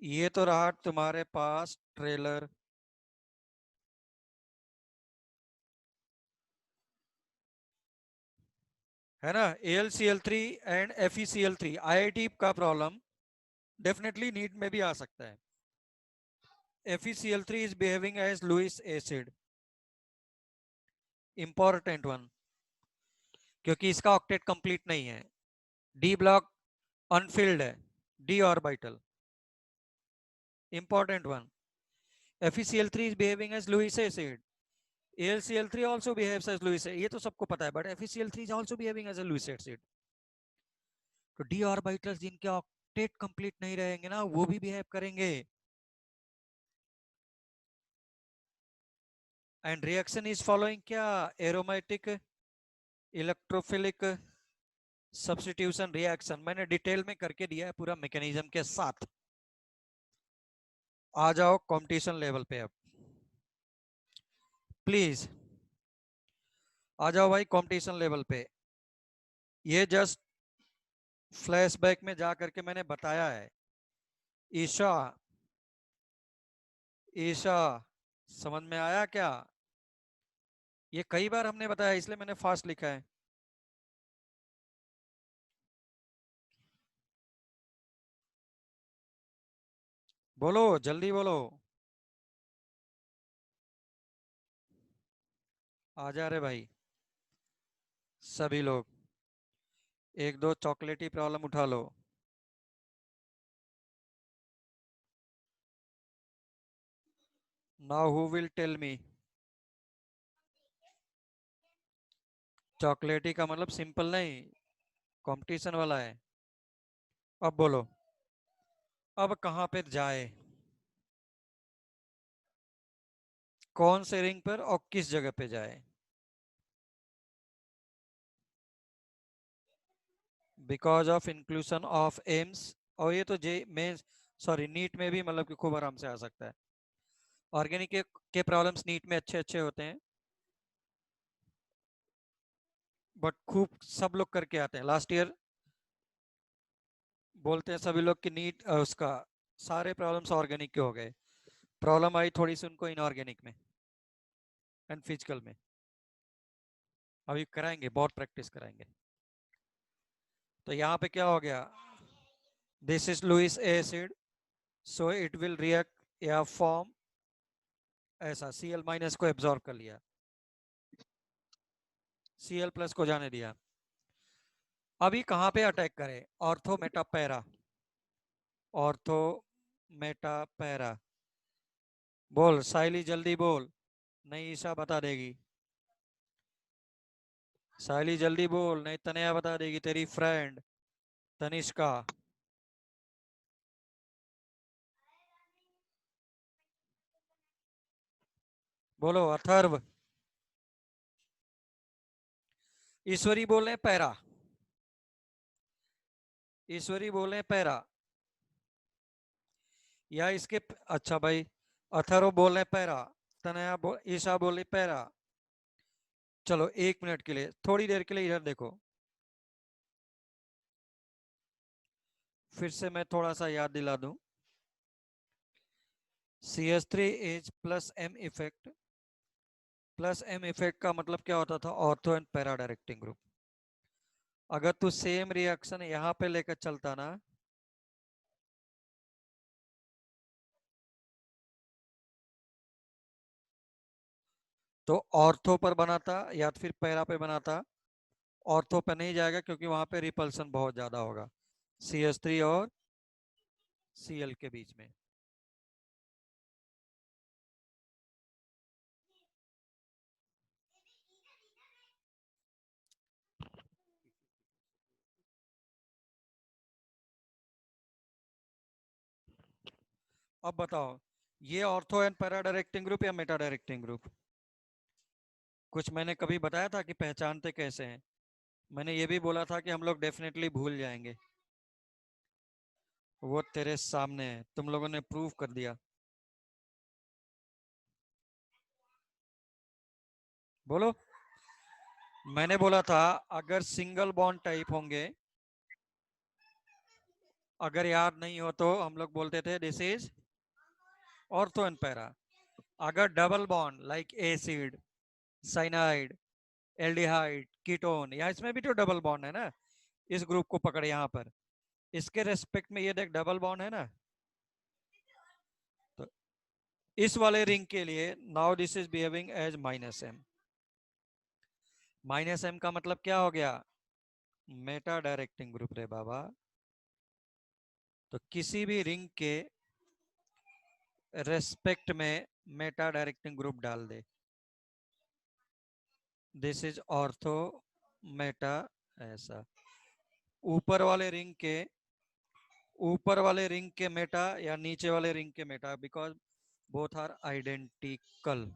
ये तो रहा तुम्हारे पास ट्रेलर, है ना? AlCl3 एंड FeCl3 IIT का प्रॉब्लम डेफिनेटली नीट में भी आ सकता है। FeCl3 is behaving as Lewis acid, important one, क्योंकि इसका ऑक्टेट कंप्लीट नहीं है, डी ब्लॉक अनफिल्ड है। d orbital, important one. FeCl3 is behaving as Lewis acid. AlCl3 also behaves as Lewis acid. ये तो सबको पता है, but FeCl3 is also behaving as a Lewis acid. तो d orbitals जिनके ऑक्टेट कंप्लीट नहीं रहेंगे ना, वो भी बिहेव करेंगे. एंड रिएक्शन इज फॉलोइंग क्या? Aromatic electrophilic substitution reaction. मैंने डिटेल में करके दिया है पूरा मैकेनिज्म के साथ. आ जाओ कंपटीशन लेवल पे अब प्लीज. आ जाओ भाई कंपटीशन लेवल पे. ये जस्ट फ्लैशबैक में जा करके मैंने बताया है. ईशा, ईशा समझ में आया क्या? ये कई बार हमने बताया, इसलिए मैंने फास्ट लिखा है. बोलो जल्दी बोलो. आ जा रहे भाई सभी लोग. एक दो चॉकलेटी प्रॉब्लम उठा लो. Now who will tell me? Chocolatey का मतलब सिंपल नहीं, कंपटीशन वाला है. अब बोलो, अब कहां पे जाए, कौन से रिंग पर और किस जगह पे जाए? Because of inclusion of AIIMS. और ये तो जे में, सॉरी नीट में भी मतलब कि खूब आराम से आ सकता है. ऑर्गेनिक के प्रॉब्लम्स नीट में अच्छे अच्छे होते हैं, बट खूब सब लोग करके आते हैं. लास्ट ईयर बोलते हैं सभी लोग कि नीट उसका सारे प्रॉब्लम्स ऑर्गेनिक के हो गए. प्रॉब्लम आई थोड़ी सी उनको इनऑर्गेनिक में एंड फिजिकल में. अभी कराएंगे, बहुत प्रैक्टिस कराएंगे. तो यहाँ पे क्या हो गया? This is Lewis acid, so it will react या फॉर्म ऐसा. Cl माइनस को एब्जॉर्ब कर लिया, Cl प्लस को जाने दिया. अभी कहाँ पे अटैक करे? Ortho Meta para, ortho Meta para. बोल साइली जल्दी बोल, नहीं ईशा बता देगी. साइली जल्दी बोल, नहीं तनया बता देगी, तेरी फ्रेंड तनिष्का. बोलो अथर्व. ईश्वरी बोल रहे पैरा, ईश्वरी बोल रहे पैरा या इसके अच्छा भाई. अथर्व बोल रहे पैरा, तनया बोल, ईशा बोल रही पैरा. चलो 1 मिनट के लिए, थोड़ी देर के लिए इधर देखो. फिर से मैं थोड़ा सा याद दिला दूं. CH3 is plus M effect. Plus M effect का मतलब क्या होता था? Ortho and para directing group. अगर तू सेम रिएक्शन यहां पे लेकर चलता ना, तो ऑर्थो पर बनाता या फिर पैरा पे बनाता. ऑर्थो पे नहीं जाएगा क्योंकि वहां पे रिपल्सन बहुत ज्यादा होगा CH3 और Cl के बीच में. अब बताओ, ये ortho and para directing group या मेटा डायरेक्टिंग ग्रुप? कुछ मैंने कभी बताया था कि पहचानते कैसे हैं? मैंने ये भी बोला था कि हम लोग डेफिनेटली भूल जाएंगे. वो तेरे सामने है, तुम लोगों ने प्रूव कर दिया. बोलो. मैंने बोला था अगर सिंगल बॉन्ड टाइप होंगे, अगर याद नहीं हो तो हम लोग बोलते थे this is ortho and para. अगर double bond like acid, cyanide, aldehyde, ketone, या इसमें भी तो डबल बॉन्ड है ना. इस ग्रुप को पकड़ यहाँ पर, इसके रेस्पेक्ट में ये देख डबल बॉन्ड है ना. तो इस वाले रिंग के लिए now this is behaving as minus M. Minus M का मतलब क्या हो गया? मेटा डायरेक्टिंग ग्रुप रे बाबा. तो किसी भी रिंग के रेस्पेक्ट में मेटा डायरेक्टिंग ग्रुप डाल दे। दिस इज ऑर्थो मेटा, ऐसा ऊपर वाले रिंग के मेटा या नीचे वाले रिंग के meta, because both are identical.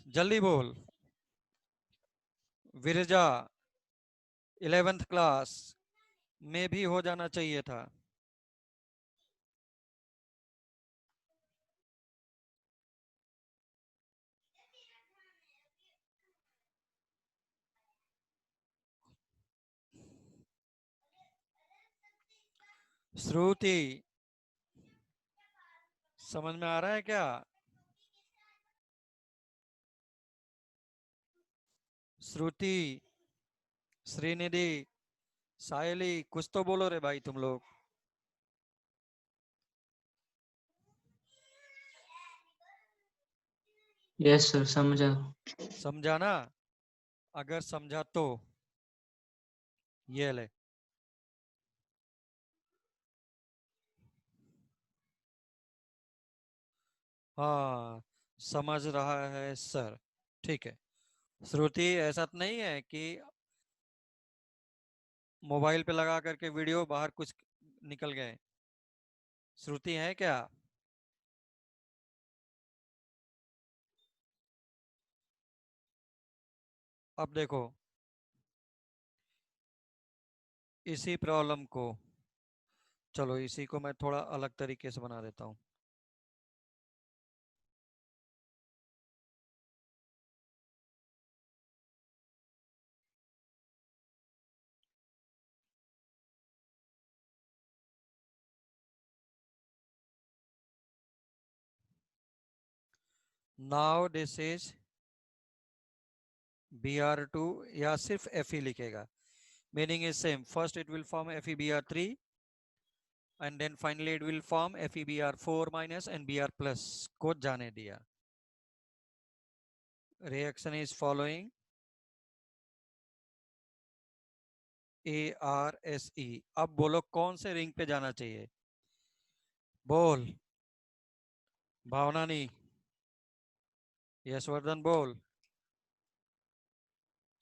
जल्दी बोल विरजा, 11th क्लास में भी हो जाना चाहिए था। श्रुति, समझ में आ रहा है क्या? श्रुति, श्रीनिधि, सायली, कुछ तो बोलो रे भाई तुम लोग। यस सर, समझा। समझा ना? अगर समझा तो ये ले। हाँ, समझ रहा है सर, ठीक है। श्रुति, ऐसा तो नहीं है कि मोबाइल पे लगा करके वीडियो बाहर कुछ निकल गए? श्रुति है क्या? अब देखो इसी प्रॉब्लम को, चलो इसी को मैं थोड़ा अलग तरीके से बना देता हूँ। नाउ दिस इज Br2, या सिर्फ Fe लिखेगा, meaning is same. First it will form FeBr3 and then finally it will form FeBr4 minus and Br plus को जाने दिया। Reaction is following ARSE। अब बोलो कौन से रिंग पे जाना चाहिए? बोल भावनानी, यशवर्धन बोल।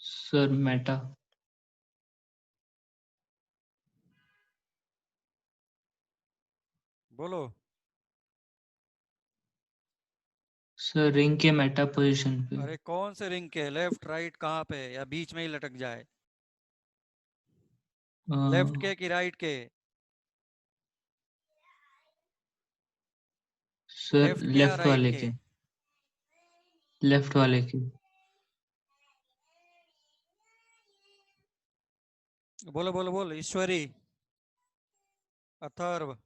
Sir Meta. बोलो सर रिंग के मेटा पोजीशन पे। अरे कौन से रिंग के? लेफ्ट राइट कहाँ पे, या बीच में ही लटक जाए? लेफ्ट के कि राइट के? सर लेफ्ट के या लेफ्ट राइट वाले के? के। लेफ्ट वाले के। बोलो बोलो बोलो, ईश्वरी, अथर्व।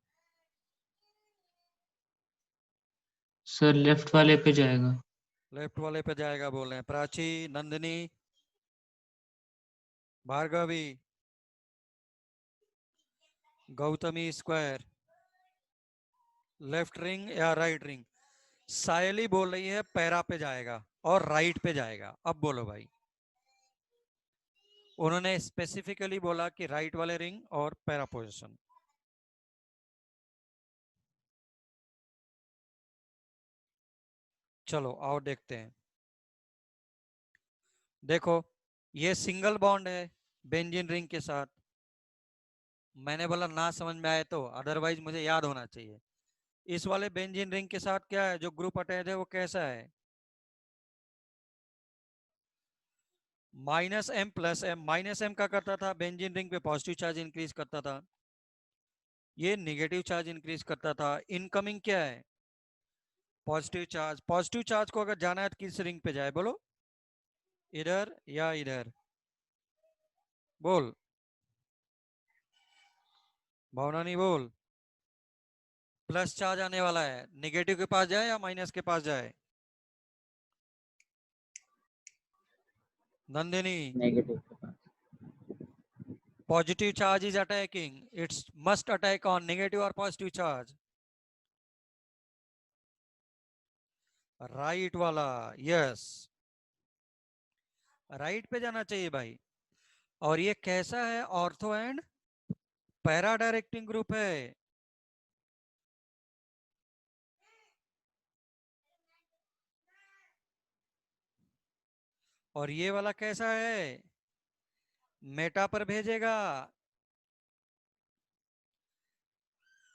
सर लेफ्ट वाले पे जाएगा। लेफ्ट वाले पे जाएगा बोल रहे हैं। Prachi, Nandini, Bhargavi, Gautami square, left ring या राइट रिंग? सायली बोल रही है पैरा पे जाएगा और राइट पे जाएगा। अब बोलो भाई, उन्होंने स्पेसिफिकली बोला कि राइट वाले रिंग और पैरा पोजीशन। चलो आओ देखते हैं। देखो ये सिंगल बॉन्ड है बेंजीन रिंग के साथ। मैंने बोला ना समझ में आए तो, अदरवाइज मुझे याद होना चाहिए। इस वाले बेंजीन रिंग के साथ क्या है, जो ग्रुप अटैच है वो कैसा है? Minus M plus M. Minus M का करता था बेंजीन रिंग पे पॉजिटिव चार्ज इंक्रीज करता था, ये नेगेटिव चार्ज इंक्रीज करता था। इनकमिंग क्या है? Positive charge. पॉजिटिव चार्ज को अगर जाना है तो किस रिंग पे जाए बोलो, इधर या इधर? बोल भावना, नहीं बोल। प्लस चार्ज आने वाला है, नेगेटिव के पास जाए या माइनस के पास जाए? नंदिनी, नेगेटिव के पास। positive charge is attacking, it must attack on negative or positive charge? Right वाला, यस, राइट पे जाना चाहिए भाई। और ये कैसा है? Ortho and para directing group है। और ये वाला कैसा है? मेटा पर भेजेगा।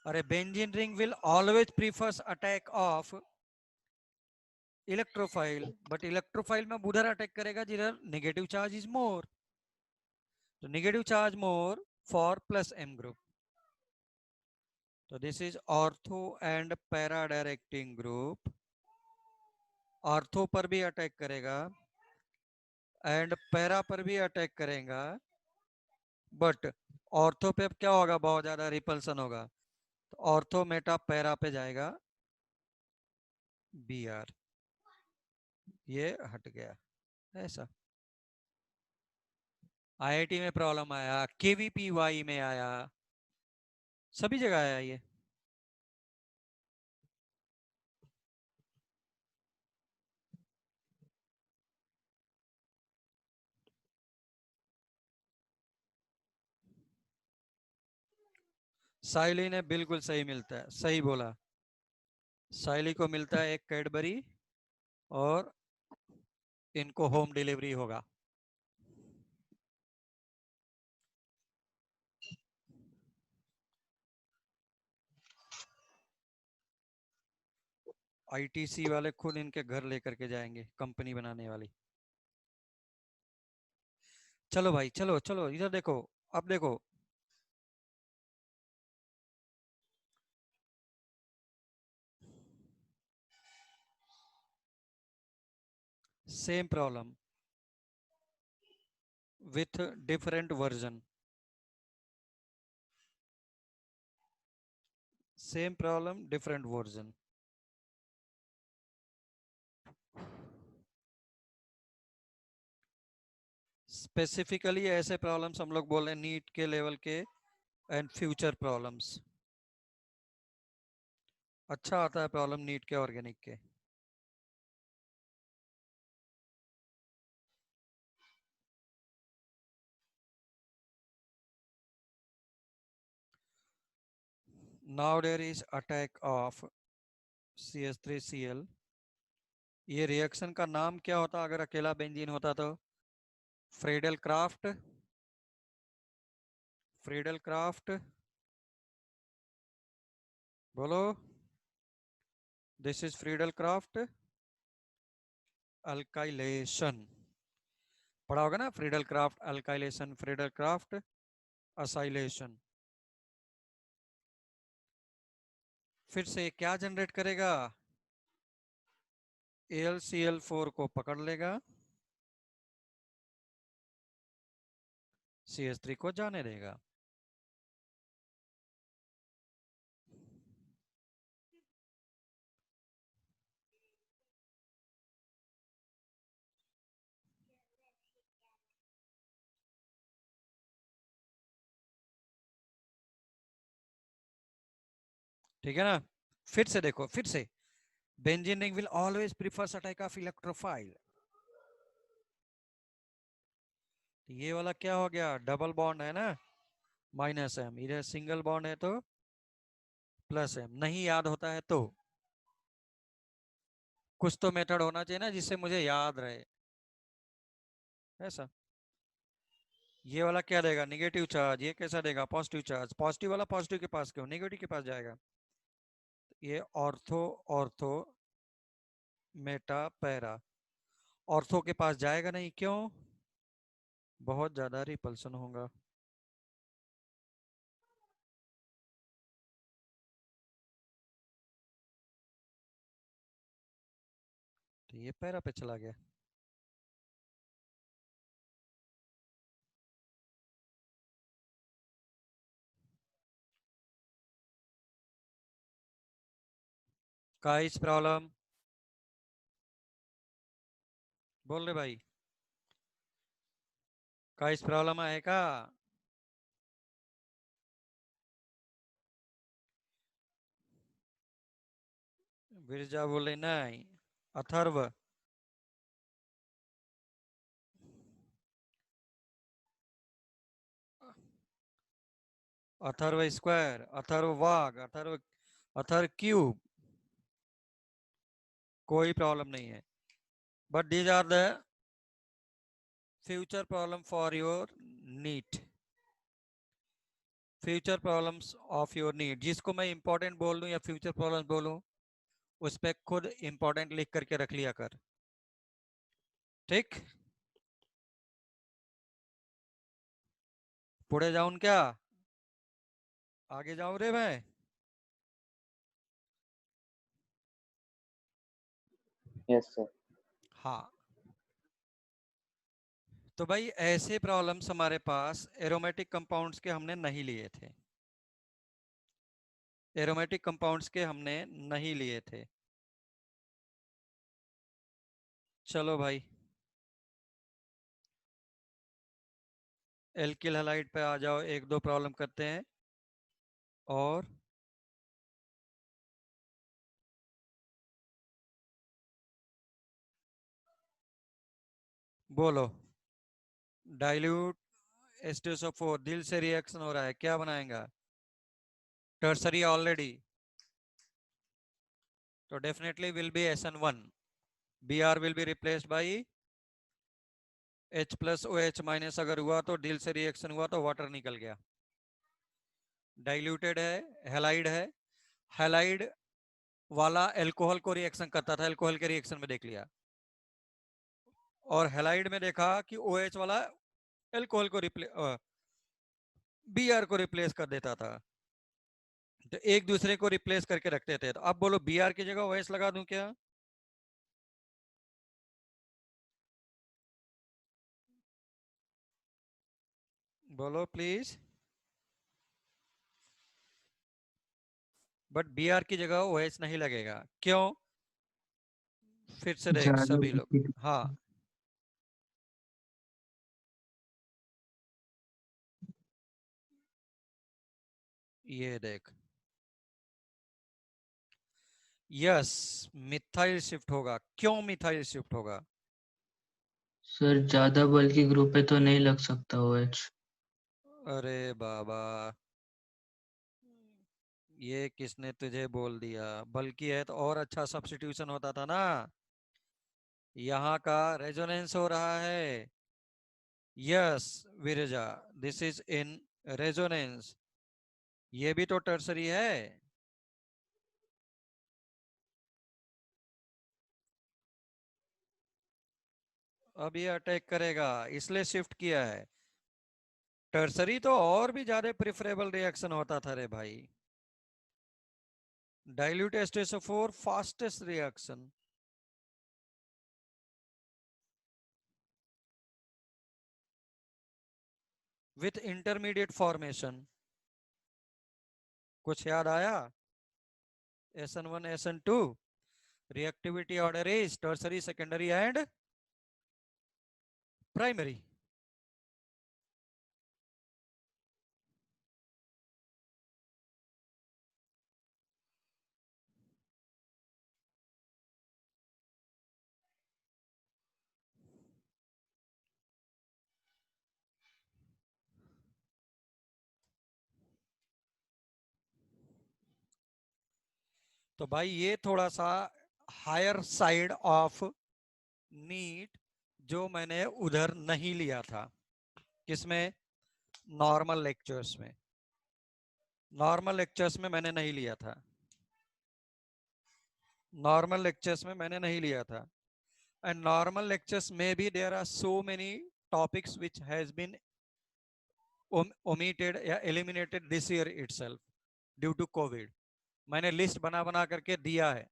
अरे benzene ring will always prefers attack of electrophile, but electrophile में उधर अटैक करेगा जिधर नेगेटिव चार्ज इज मोर, तो negative charge more for plus M group. तो this is ortho and para directing group. Ortho पर भी अटैक करेगा and para पर भी अटैक करेगा, बट ऑर्थो पे क्या होगा? बहुत ज्यादा रिपल्सन होगा, तो ऑर्थो मेटा पैरा पे जाएगा बी आर, ये हट गया। ऐसा आईआईटी में प्रॉब्लम आया, केवीपीवाई में आया, सभी जगह आया ये। साइली ने बिल्कुल सही मिलता है, सही बोला। साइली को मिलता है एक कैडबरी और इनको होम डिलीवरी होगा। आईटीसी वाले खुद इनके घर लेकर के जाएंगे, कंपनी बनाने वाली। चलो भाई, चलो चलो इधर देखो, अब देखो same problem with different version, same problem different version। Specifically ऐसे प्रॉब्लम्स हम लोग बोल रहे हैं नीट के लेवल के एंड फ्यूचर प्रॉब्लम्स। अच्छा आता है प्रॉब्लम नीट के ऑर्गेनिक के। Now there is attack of CH3Cl। ये रिएक्शन का नाम क्या होता अगर अकेला बेंजीन होता तो? फ्रेडल क्राफ्ट, फ्रेडल क्राफ्ट, बोलो। This is Friedel craft alkylation. पढ़ा होगा ना, Friedel craft alkylation, Friedel craft acylation. फिर से क्या जनरेट करेगा? AlCl4 को पकड़ लेगा, CH3 को जाने देगा। ठीक है ना? फिर से देखो, फिर से benzene ring will always prefers attack of electrophile. ये वाला क्या हो गया? डबल बॉन्ड है ना, -M। इधर सिंगल बॉन्ड है तो +M। नहीं याद होता है तो कुछ तो मेथड होना चाहिए ना जिससे मुझे याद रहे, ऐसा। ये वाला क्या देगा? Negative charge. ये कैसा देगा? Positive charge. पॉजिटिव वाला पॉजिटिव के पास क्यों? नेगेटिव के पास जाएगा। ये ortho, ortho Meta para, ortho के पास जाएगा नहीं, क्यों? बहुत ज्यादा रिपल्सन होगा। तो ये पैरा पे चला गया। काइस प्रॉब्लम, बोल रहे भाई, काइस प्रॉब्लम आएगा? बिरजा बोले नहीं। अथर्व, अथर्व स्क्वायर, अथर्व वाग, अथर्व क्यूब, कोई प्रॉब्लम नहीं है। But these are the future problem for your NEET, future problems of your NEET. जिसको मैं इंपॉर्टेंट बोल दूं या फ्यूचर प्रॉब्लम्स बोलूं, उस पर खुद इंपॉर्टेंट लिख करके रख लिया कर, ठीक। पुढे जाऊं क्या, आगे जाऊं रे मैं? Yes, sir. हाँ, तो भाई ऐसे प्रॉब्लम्स हमारे पास एरोमेटिक कंपाउंड्स के हमने नहीं लिए थे, एरोमेटिक कंपाउंड्स के हमने नहीं लिए थे। चलो भाई, एल्किल हैलाइड पे आ जाओ, एक दो प्रॉब्लम करते हैं और बोलो। डाइल्यूट H2SO4 दिल से रिएक्शन हो रहा है, क्या बनाएगा? टर्सरी ऑलरेडी, तो definitely will be SN1, Br will be replaced by H plus OH minus. अगर हुआ तो दिल से रिएक्शन हुआ तो वाटर निकल गया। डाइल्यूटेड है, हैलाइड है, हैलाइड वाला एल्कोहल को रिएक्शन करता था, एल्कोहल के रिएक्शन में देख लिया, और हैलाइड में देखा कि OH वाला एल्कोहल को Br को रिप्लेस कर देता था, तो एक दूसरे को रिप्लेस करके रखते थे। तो अब बोलो Br की जगह OH लगा दूं क्या? बोलो प्लीज। बट Br की जगह OH नहीं लगेगा, क्यों? फिर से देख ज्यादा सभी लोग, बल्कि हाँ ये देख, यस मिथाइल शिफ्ट होगा। क्यों मिथाइल शिफ्ट होगा? सर ज्यादा बल्कि ग्रुप पे तो नहीं लग सकता OH। अरे बाबा, ये किसने तुझे बोल दिया? बल्कि है तो और अच्छा सब्स्टिट्यूशन होता था ना। यहाँ का रेजोनेंस हो रहा है, yes Viraja, this is in resonance, ये भी तो टर्सरी है। अब ये अटैक करेगा, इसलिए शिफ्ट किया है। टर्सरी तो और भी ज्यादा प्रिफरेबल रिएक्शन होता था रे भाई। Dilute H2SO4 fastest reaction, with intermediate formation. कुछ याद आया? SN1 SN2 reactivity order is tertiary, secondary and primary। तो भाई ये थोड़ा सा हायर साइड ऑफ नीट जो मैंने उधर नहीं लिया था, किसमें? नॉर्मल लेक्चर्स में, नॉर्मल लेक्चर्स में मैंने नहीं लिया था, नॉर्मल लेक्चर्स में मैंने नहीं लिया था। एंड नॉर्मल लेक्चर्स में भी there are so many topics which has been omitted या eliminated this year itself due to COVID। मैंने लिस्ट बना बना करके दिया है,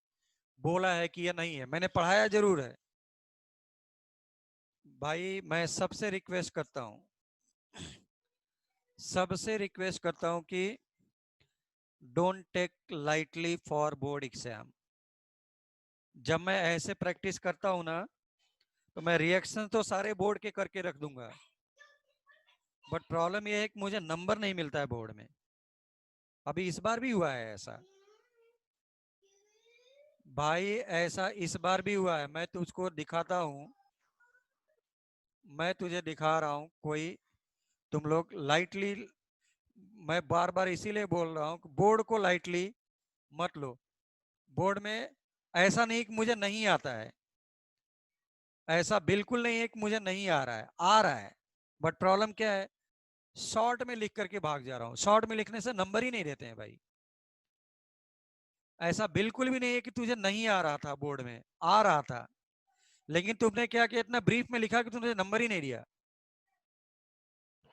बोला है कि ये नहीं है, मैंने पढ़ाया जरूर है। भाई मैं सबसे रिक्वेस्ट करता हूं, सबसे रिक्वेस्ट करता हूं कि don't take lightly for board exam. जब मैं ऐसे प्रैक्टिस करता हूं ना, तो मैं रिएक्शन तो सारे बोर्ड के करके रख दूंगा, बट प्रॉब्लम यह है कि मुझे नंबर नहीं मिलता है बोर्ड में। अभी इस बार भी हुआ है ऐसा भाई, ऐसा इस बार भी हुआ है। मैं तुझको दिखाता हूं, मैं तुझे दिखा रहा हूं। कोई तुम लोग लाइटली मैं बार बार इसीलिए बोल रहा हूँ कि बोर्ड को लाइटली मत लो। बोर्ड में ऐसा नहीं कि मुझे नहीं आता है, ऐसा बिल्कुल नहीं है कि मुझे नहीं आ रहा है, आ रहा है। बट प्रॉब्लम क्या है, शॉर्ट में लिख करके भाग जा रहा हूँ। शॉर्ट में लिखने से नंबर ही नहीं देते हैं भाई। ऐसा बिल्कुल भी नहीं है कि तुझे नहीं आ रहा था, बोर्ड में आ रहा था, लेकिन तुमने क्या किया, इतना ब्रीफ में लिखा कि तुमने नंबर ही नहीं दिया।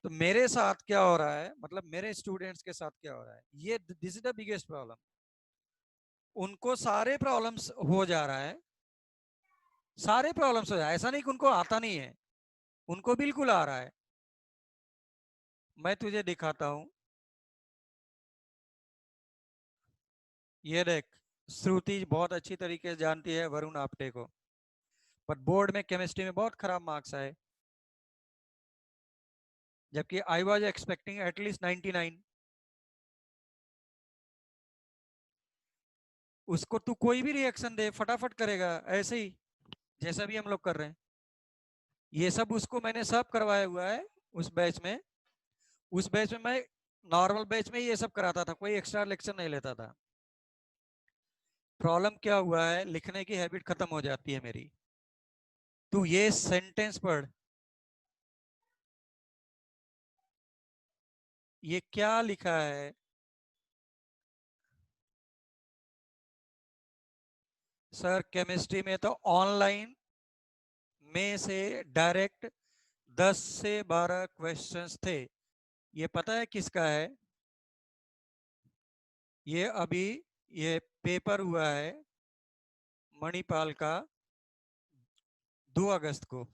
तो मेरे साथ क्या हो रहा है, मतलब मेरे स्टूडेंट्स के साथ क्या हो रहा है, ये this is the biggest problem. उनको सारे प्रॉब्लम्स हो जा रहा है, सारे प्रॉब्लम्स हो जा रहा है। ऐसा नहीं कि उनको आता नहीं है, उनको बिल्कुल आ रहा है। मैं तुझे दिखाता हूं, ये देख। श्रुति बहुत अच्छी तरीके से जानती है वरुण आप्टे को, पर बोर्ड में केमिस्ट्री में बहुत खराब मार्क्स आए, जबकि आई वॉज एक्सपेक्टिंग एटलीस्ट 99। उसको तू कोई भी रिएक्शन दे फटाफट करेगा, ऐसे ही जैसा भी हम लोग कर रहे हैं। ये सब उसको मैंने सब करवाया हुआ है उस बैच में। उस बैच में मैं नॉर्मल बैच में ये सब कराता था, कोई एक्स्ट्रा लेक्चर नहीं लेता था। प्रॉब्लम क्या हुआ है, लिखने की हैबिट खत्म हो जाती है मेरी। तू ये सेंटेंस पढ़, ये क्या लिखा है। सर केमिस्ट्री में तो ऑनलाइन में से डायरेक्ट 10 से 12 क्वेश्चंस थे। ये पता है किसका है? ये अभी ये पेपर हुआ है मणिपाल का 2 अगस्त को,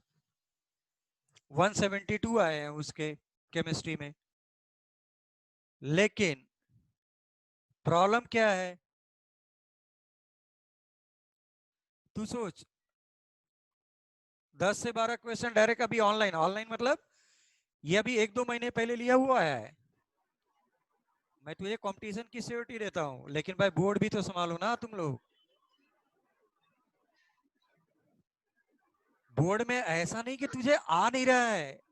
172 आए हैं उसके केमिस्ट्री में। लेकिन प्रॉब्लम क्या है, तू सोच, 10 से 12 क्वेश्चन डायरेक्ट अभी ऑनलाइन। ऑनलाइन मतलब ये अभी 1-2 महीने पहले लिया हुआ है। मैं तुझे कंपटीशन की सिक्योरिटी देता हूं, लेकिन भाई बोर्ड भी तो संभालो ना तुम लोग। बोर्ड में ऐसा नहीं कि तुझे आ नहीं रहा है,